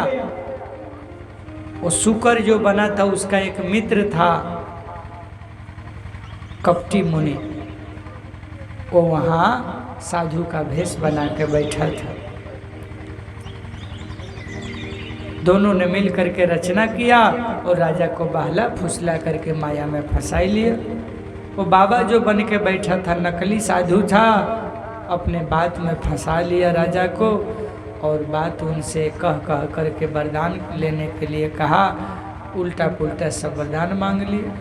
गया। वो शुकर जो बना था उसका एक मित्र था कपटी मुनि, वो वहाँ साधु का भेष बना के बैठा था। दोनों ने मिल करके रचना किया और राजा को बहला फुसला करके माया में फंसा लिया। वो बाबा जो बन के बैठा था नकली साधु था, अपने बात में फंसा लिया राजा को और बात उनसे कह कह करके वरदान लेने के लिए कहा। उल्टा पुल्टा सब वरदान मांग लिए।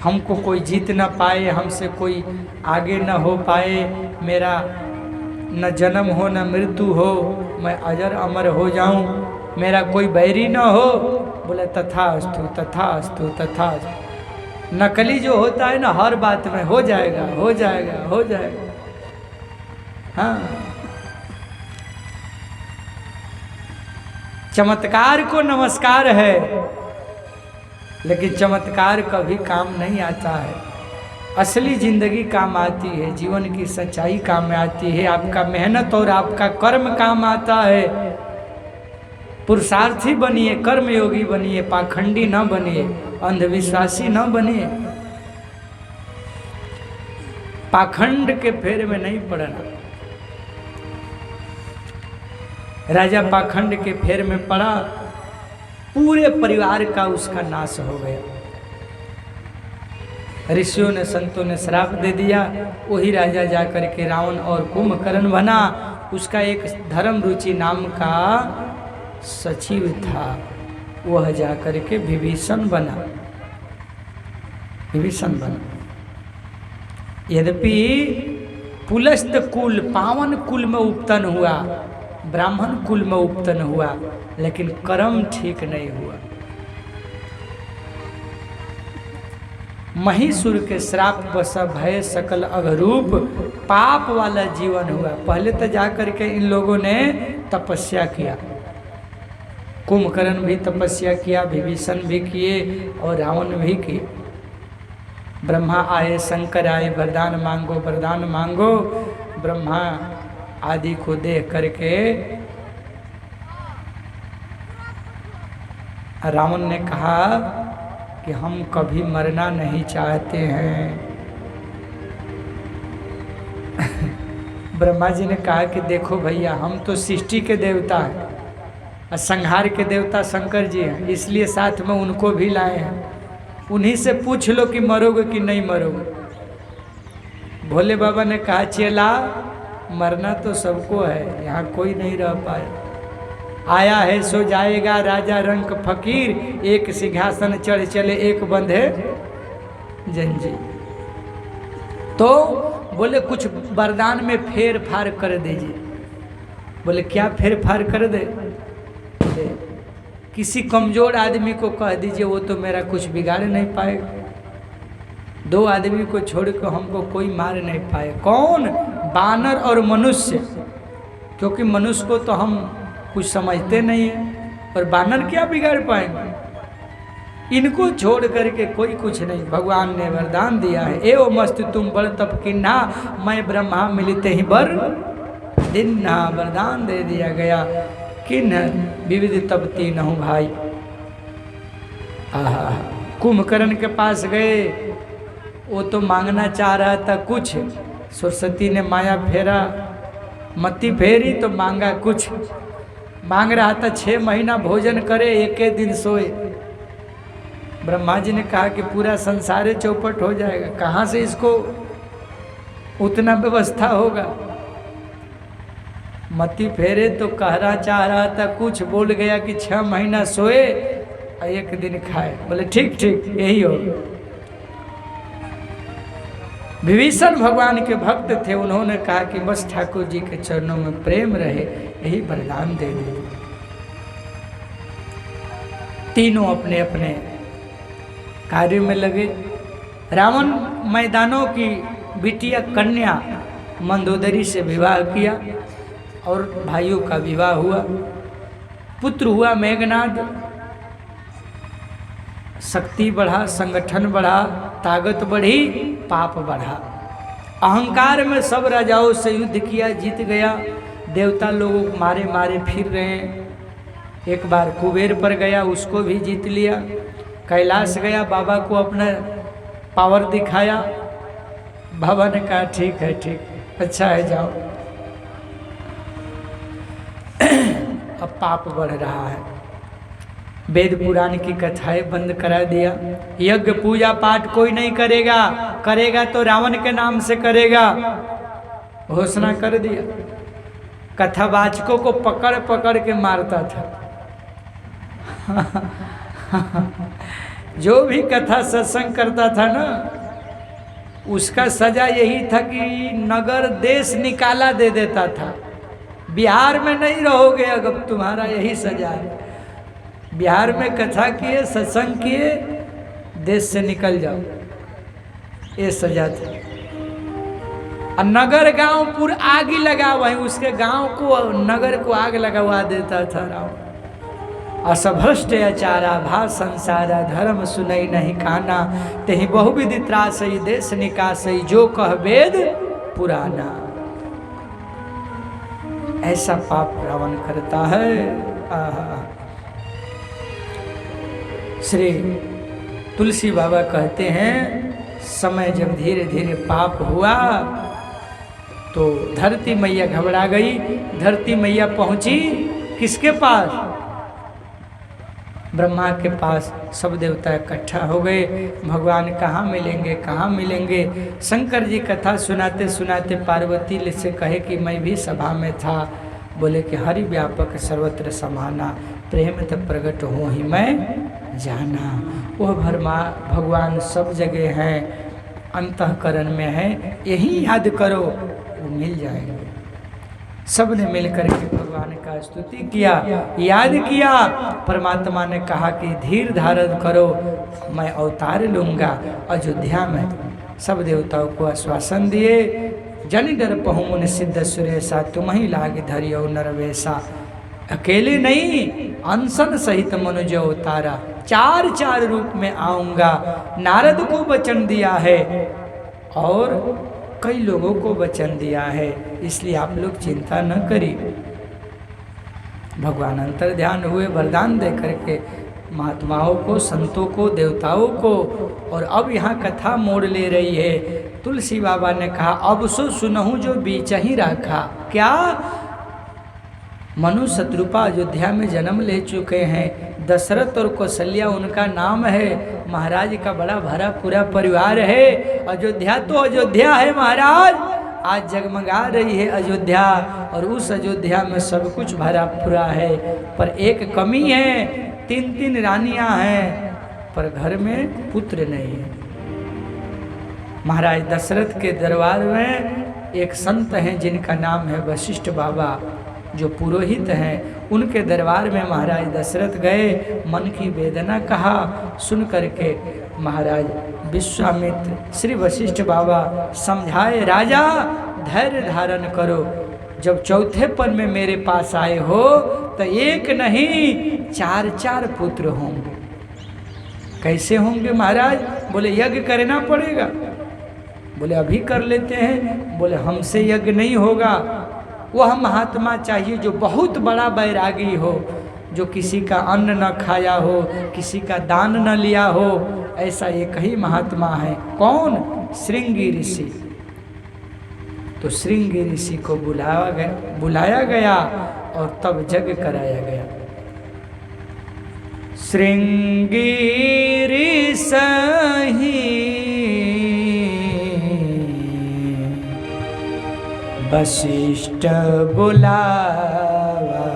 हमको कोई जीत ना पाए, हमसे कोई आगे न हो पाए, मेरा न जन्म हो न मृत्यु हो, मैं अजर अमर हो जाऊं, मेरा कोई बैरी न हो। बोले तथास्तु तथास्तु तथास्तु। नकली जो होता है ना हर बात में हो जाएगा हो जाएगा हो जाएगा। हाँ, चमत्कार को नमस्कार है, लेकिन चमत्कार कभी काम नहीं आता है। असली जिंदगी काम आती है, जीवन की सच्चाई काम आती है, आपका मेहनत और आपका कर्म काम आता है। पुरुषार्थी बनिए, कर्मयोगी बनिए, पाखंडी न बनिए, अंधविश्वासी न बनिए, पाखंड के फेर में नहीं पड़ना। राजा पाखंड के फेर में पड़ा, पूरे परिवार का उसका नाश हो गया। ऋषियों ने संतों ने श्राप दे दिया। वही राजा जाकर के रावण और कुंभकर्ण बना। उसका एक धर्म रुचि नाम का सचिव था, वह जाकर के विभीषण बना। विभीषण बना। यद्यपि पुलस्त कुल पावन कुल में उपतन हुआ, ब्राह्मण कुल में उपतन हुआ, लेकिन कर्म ठीक नहीं हुआ। महिषुर के श्राप बस भय सकल अघरूप, पाप वाला जीवन हुआ। पहले तो जाकर के इन लोगों ने तपस्या किया, कुंभकर्ण भी तपस्या किया, विभीषण भी किए और रावण भी किए। ब्रह्मा आए, शंकर आए, वरदान मांगो वरदान मांगो। ब्रह्मा आदि को देख करके रावण ने कहा कि हम कभी मरना नहीं चाहते हैं। ब्रह्मा जी ने कहा कि देखो भैया, हम तो सृष्टि के देवता हैं और संहार के देवता शंकर जी हैं, इसलिए साथ में उनको भी लाए हैं। उन्हीं से पूछ लो कि मरोगे कि नहीं मरोगे। भोले बाबा ने कहा चेला, मरना तो सबको है, यहाँ कोई नहीं रह पाए। आया है सो जाएगा, राजा रंक फकीर, एक सिंहासन चढ़ चले एक बंधे जंजीर। तो बोले कुछ वरदान में फेर फार कर दीजिए। बोले क्या फेर फार कर दे? किसी कमजोर आदमी को कह दीजिए, वो तो मेरा कुछ बिगाड़ नहीं पाएगा। दो आदमी को छोड़ कर हमको कोई मार नहीं पाए। कौन? बानर और मनुष्य, क्योंकि मनुष्य को तो हम कुछ समझते नहीं है और बानर क्या बिगाड़ पाएंगे। इनको छोड़ करके कोई कुछ नहीं। भगवान ने वरदान दिया है, एवं मस्त तुम बड़ तप किन्हा, मैं ब्रह्मा मिलते ही बर दिन्हा। वरदान दे दिया गया, किन विविध तप तीनहु भाई। आहा, कुंभकर्ण के पास गए, वो तो मांगना चाह रहा था कुछ, सरस्वती ने माया फेरा, मत्ती फेरी तो मांगा कुछ। मांग रहा था 6 महीना भोजन करे, एक ही दिन सोए। ब्रह्मा जी ने कहा कि पूरा संसार चौपट हो जाएगा, कहाँ से इसको उतना व्यवस्था होगा। मत्ती फेरे तो कहना चाह रहा था कुछ, बोल गया कि 6 महीना सोए और 1 दिन खाए। बोले ठीक ठीक यही हो। विभीषण भगवान के भक्त थे, उन्होंने कहा कि बस ठाकुर जी के चरणों में प्रेम रहे, यही वरदान दे दे। तीनों अपने अपने कार्य में लगे। रावण मैदानों की बिटिया कन्या मंदोदरी से विवाह किया और भाइयों का विवाह हुआ। पुत्र हुआ मेघनाद। शक्ति बढ़ा, संगठन बढ़ा, ताकत बढ़ी, पाप बढ़ा। अहंकार में सब राजाओं से युद्ध किया, जीत गया। देवता लोग मारे मारे फिर रहे हैं। एक बार कुबेर पर गया, उसको भी जीत लिया। कैलाश गया, बाबा को अपना पावर दिखाया। बाबा ने कहा ठीक है, ठीक, अच्छा है, जाओ। अब पाप बढ़ रहा है, वेद पुराण की कथाएं बंद करा दिया। यज्ञ पूजा पाठ कोई नहीं करेगा, करेगा तो रावण के नाम से करेगा, घोषणा कर दिया। कथावाचकों को पकड़ पकड़ के मारता था। जो भी कथा सत्संग करता था ना, उसका सजा यही था कि नगर देश निकाला दे देता था। बिहार में नहीं रहोगे, अगर तुम्हारा यही सजा है। बिहार में कथा किए, सत्संग किए, देश से निकल जाओ, ये सजा था। और नगर गांव पूरा आग ही लगा हुआ है, उसके गांव को, नगर को आग लगवा देता था रावण। असभ्रष्ट अचारा भा संसारा, धर्म सुनई नहीं काना, तेहि बहुविधि त्रासई देश निकासई, जो कह वेद पुराना। ऐसा पाप रावण करता है। श्री तुलसी बाबा कहते हैं, समय जब धीरे धीरे पाप हुआ तो धरती मैया घबरा गई। धरती मैया पहुंची किसके पास? ब्रह्मा के पास। सब देवता इकट्ठा हो गए, भगवान कहाँ मिलेंगे, कहाँ मिलेंगे। शंकर जी कथा सुनाते सुनाते पार्वती से कहे कि मैं भी सभा में था। बोले कि हरि व्यापक सर्वत्र समाना, प्रेम तब प्रकट हो ही मैं जाना। वह भगवान सब जगह हैं, अंतःकरण में है, यही याद करो वो मिल जाएंगे। सब ने मिलकर के भगवान का स्तुति किया, याद किया। परमात्मा ने कहा कि धीर धारण करो, मैं अवतार लूँगा अयोध्या में। सब देवताओं को आश्वासन दिए, जन डर पहुँ मुनि सिद्ध सुरेशा, तुम ही लाग धरियो नरवेशा। अकेले नहीं, अनशन सहित मनुज अवतारा, 4 रूप में आऊँगा। नारद को वचन दिया है और कई लोगों को वचन दिया है, इसलिए आप लोग चिंता न करिए। भगवान अंतर ध्यान हुए, वरदान दे करके महात्माओं को, संतों को, देवताओं को। और अब यहाँ कथा मोड़ ले रही है। तुलसी बाबा ने कहा, अब सो सुनहु जो बीच ही रखा। क्या? मनु शत्रुपा अयोध्या में जन्म ले चुके हैं। दशरथ और कौशल्या उनका नाम है। महाराज का बड़ा भरा पूरा परिवार है। अयोध्या तो अयोध्या है महाराज, आज जगमगा रही है अयोध्या। और उस अयोध्या में सब कुछ भरा पूरा है, पर एक कमी है, 3 रानियां हैं, पर घर में पुत्र नहीं है। महाराज दशरथ के दरबार में एक संत हैं जिनका नाम है वशिष्ठ बाबा, जो पुरोहित हैं। उनके दरबार में महाराज दशरथ गए, मन की वेदना कहा। सुन करके महाराज विश्वामित्र श्री वशिष्ठ बाबा समझाए, राजा धैर्य धारण करो। जब चौथे पन में मेरे पास आए हो तो एक नहीं 4 पुत्र होंगे। कैसे होंगे महाराज? बोले यज्ञ करना पड़ेगा। बोले अभी कर लेते हैं। बोले हमसे यज्ञ नहीं होगा। वह महात्मा चाहिए जो बहुत बड़ा बैरागी हो, जो किसी का अन्न न खाया हो, किसी का दान न लिया हो। ऐसा एक ही महात्मा है। कौन? श्रृंगी ऋषि। तो श्रृंगी ऋषि को बुलाया गया और तब यज्ञ कराया गया। श्रृंगी ऋषि वशिष्ठ बुलावा,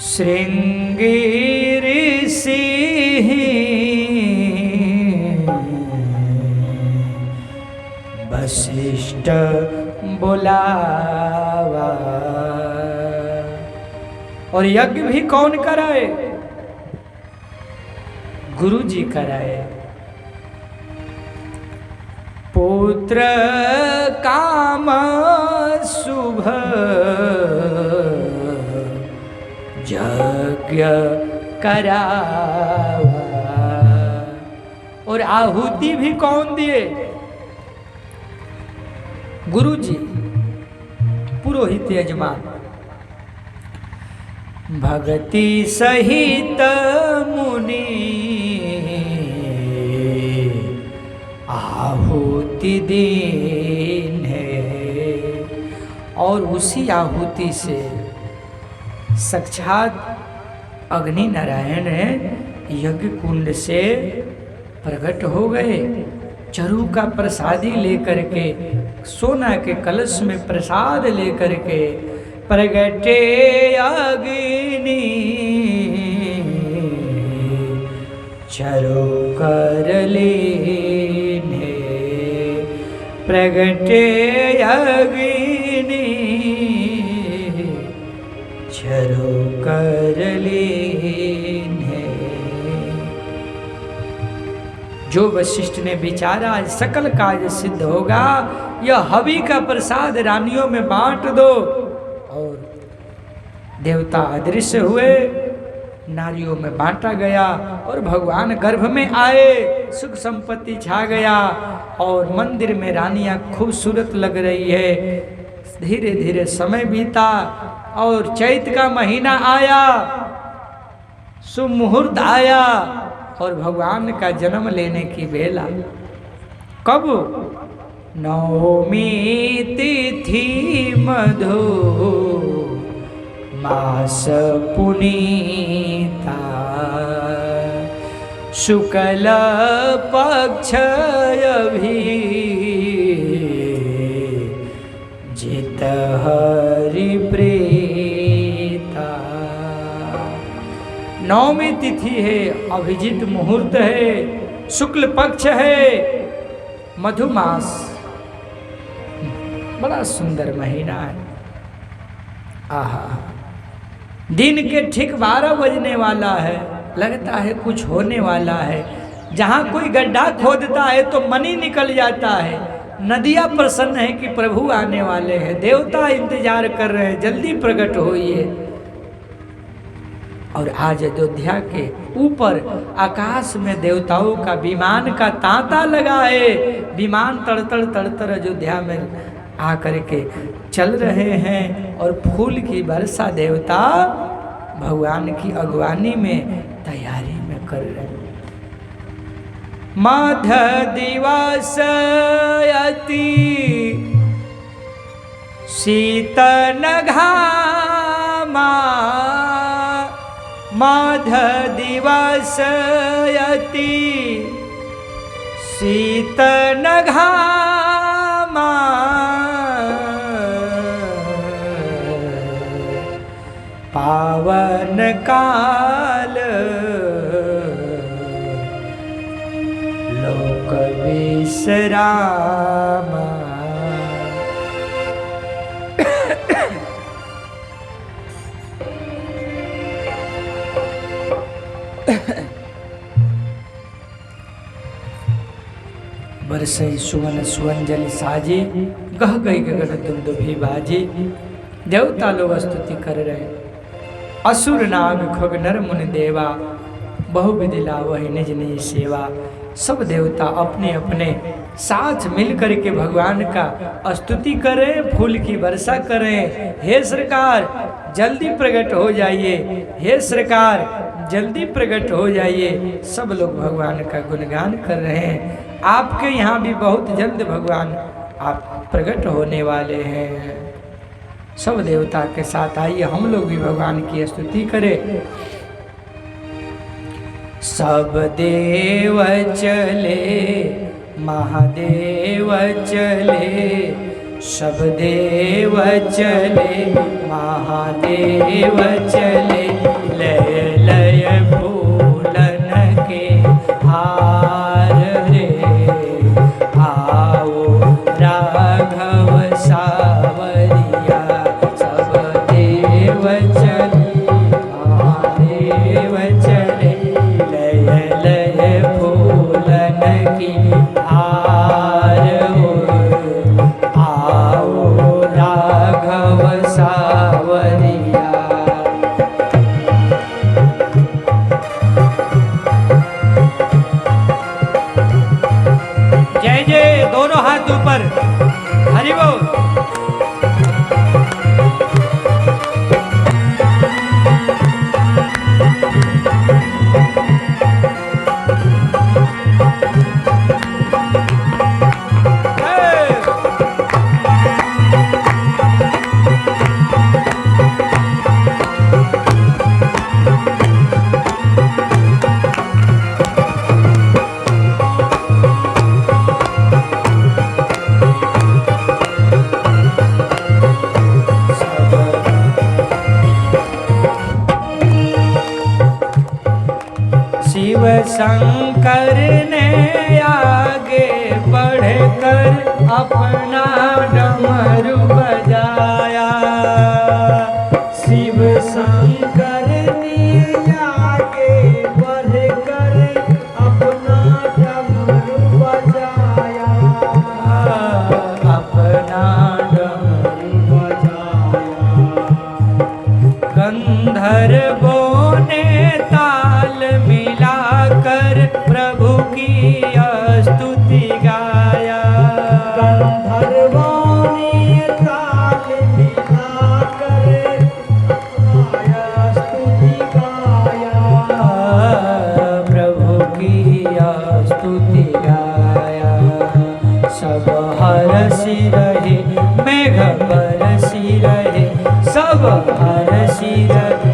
श्रृंगी ऋषि वशिष्ठ बुलावा। और यज्ञ भी कौन कराए? गुरु जी कराए। पुत्र काम शुभ यज्ञ करावा। और आहुति भी कौन दिए? गुरु जी, पुरोहित यजमान। भक्ति सहित मुनि आहुति दीन है। और उसी आहुति से साक्षात अग्नि नारायण यज्ञ कुंड से प्रकट हो गए। चरु का प्रसादी लेकर के, सोना के कलश में प्रसाद लेकर के प्रगटे अग्नि चरु कर लीने। प्रगटे अग्नि चरु कर लीने। जो वशिष्ठ ने विचारा आज सकल कार्य सिद्ध होगा, यह हवि का प्रसाद रानियों में बांट दो। और देवता अदृश्य हुए, नारियों में बांटा गया और भगवान गर्भ में आए, सुख संपत्ति छा गया और मंदिर में रानियां खूबसूरत लग रही है। धीरे धीरे समय बीता और चैत का महीना आया, शुभ मुहूर्त आया और भगवान का जन्म लेने की बेला। कब? नवमी तिथि मधु मास पुनीता शुक्ल पक्ष अभी जित हरि प्रीता। नवमी तिथि है, अभिजित मुहूर्त है, शुक्ल पक्ष है, मधुमास, बड़ा सुंदर महीना है। आहा, दिन के ठीक 12 बजने वाला है, लगता है कुछ होने वाला है। जहाँ कोई गड्ढा खोदता है तो मणि निकल जाता है। नदियाँ प्रसन्न है कि प्रभु आने वाले हैं, देवता इंतजार कर रहे हैं, जल्दी प्रकट होइए। और आज अयोध्या के ऊपर आकाश में देवताओं का विमान का तांता लगा है। विमान तड़तड़ तड़तड़ अयोध्या में आकर के चल रहे हैं और फूल की वर्षा देवता भगवान की अगवानी में तैयारी में कर रहे हैं। माध दिवस अति शीतल घामा, माध दिवस अति शीतल घामा, पावन काल लोक विश्रामा। बरसई सुवन सुवंजलि साजे, गह गई गगन दुंदुभि बाजे। देवता लोग स्तुति कर रहे, असुर नाग खग नर मुनि देवा, बहुविधि लावहि निज निज सेवा। सब देवता अपने अपने साथ मिल करके भगवान का स्तुति करें, फूल की वर्षा करें। हे सरकार जल्दी प्रकट हो जाइए, हे सरकार जल्दी प्रकट हो जाइए। सब लोग भगवान का गुणगान कर रहे हैं। आपके यहाँ भी बहुत जल्द भगवान आप प्रकट होने वाले हैं। सब देवता के साथ आइए हम लोग भी भगवान की स्तुति करें। सब देव चले महादेव चले, सब देव चले महादेव चले। लय लय फूलन के हार रे, आओ राघव सावरिया। सब देव चले महादेव चले, लय लय फूलन की हार हो, आओ राघव सावरिया। जय जय, दोनों हाथ ऊपर, हरि बोल। शंकर ने आगे बढ़कर अपना डमरू बजाया। शिव शंकर ने आगे बढ़कर अपना डमरू बजाया, अपना डमरू बजाया। गंधर्वों ने ताल मिलाकर प्रभु की स्तुति गाया। गंधर्वों ने ताल मिलाकर स्तुति गाया, प्रभु की स्तुति गाया। सब हर्षि रहे, मेघ बरसी रहे, सब हर्षि रहे।